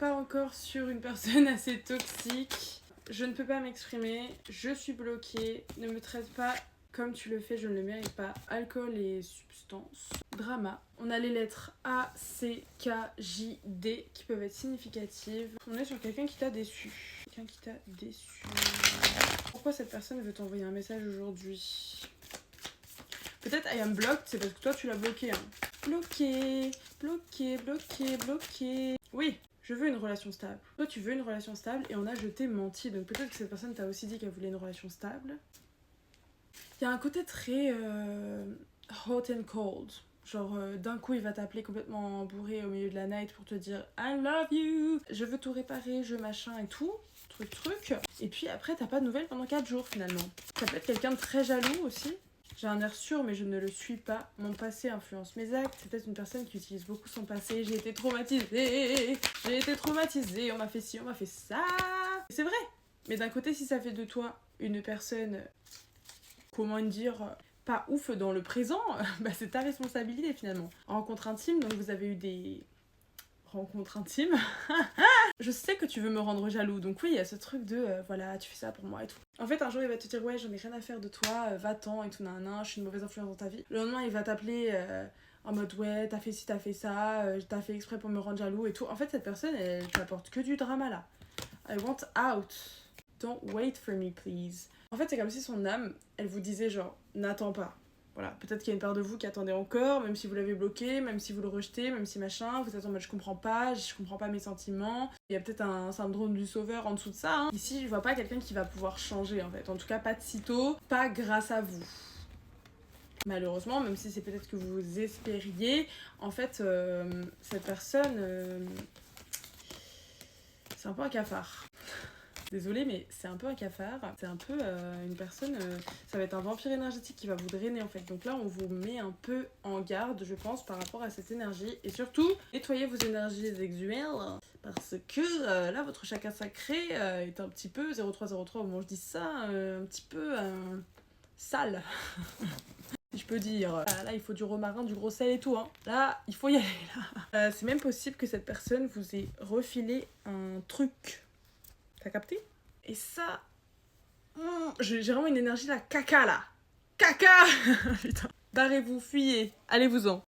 pas encore sur une personne assez toxique. Je ne peux pas m'exprimer, je suis bloquée, ne me traite pas comme tu le fais, je ne le mérite pas. Alcool et substances. Drama. On a les lettres A, C, K, J, D qui peuvent être significatives. On est sur quelqu'un qui t'a déçu. Quelqu'un qui t'a déçu. Pourquoi cette personne veut t'envoyer un message aujourd'hui? Peut-être I am blocked, c'est parce que toi tu l'as bloqué. Hein. Bloqué, bloqué, bloqué, bloqué. Oui, je veux une relation stable. Toi tu veux une relation stable et on a je t'ai menti. Donc peut-être que cette personne t'a aussi dit qu'elle voulait une relation stable. Il y a un côté très hot and cold. Genre d'un coup il va t'appeler complètement bourré au milieu de la night pour te dire I love you, je veux tout réparer, je machin et tout, truc. Et puis après t'as pas de nouvelles pendant 4 jours finalement. Ça peut être quelqu'un de très jaloux aussi. J'ai un air sûr mais je ne le suis pas. Mon passé influence mes actes. C'est peut-être une personne qui utilise beaucoup son passé. J'ai été traumatisée, on m'a fait ci, on m'a fait ça. C'est vrai. Mais d'un côté si ça fait de toi une personne, comment dire, pas ouf dans le présent, bah c'est ta responsabilité finalement. Rencontre intime, donc vous avez eu des rencontres intimes. Je sais que tu veux me rendre jaloux, donc oui, il y a ce truc de voilà, tu fais ça pour moi et tout. En fait, un jour il va te dire ouais, j'en ai rien à faire de toi, va-t'en et tout, nan, je suis une mauvaise influence dans ta vie. Le lendemain, il va t'appeler en mode ouais, t'as fait ci, t'as fait ça, t'as fait exprès pour me rendre jaloux et tout. En fait, cette personne, elle t'apporte que du drama là. I want out. Don't wait for me, please. En fait, c'est comme si son âme, elle vous disait genre, n'attends pas. Voilà, peut-être qu'il y a une part de vous qui attendait encore, même si vous l'avez bloqué, même si vous le rejetez, même si machin, vous êtes en mode je comprends pas mes sentiments. Il y a peut-être un syndrome du sauveur en dessous de ça. Hein. Ici, je vois pas quelqu'un qui va pouvoir changer en fait. En tout cas, pas de sitôt, pas grâce à vous. Malheureusement, même si c'est peut-être que vous espériez, en fait, cette personne, c'est un peu un cafard. Désolée, mais c'est un peu un cafard, c'est un peu une personne, ça va être un vampire énergétique qui va vous drainer en fait. Donc là, on vous met un peu en garde, je pense, par rapport à cette énergie. Et surtout, nettoyez vos énergies sexuelles, parce que là, votre chakra sacré est un petit peu, 0303 au moment où je dis ça, un petit peu sale. Si je peux dire. Là, il faut du romarin, du gros sel et tout. Hein. Là, il faut y aller. Là. C'est même possible que cette personne vous ait refilé un truc. T'as capté? Et ça... j'ai vraiment une énergie là. Caca là. Caca. Putain. Barrez-vous, fuyez. Allez-vous-en.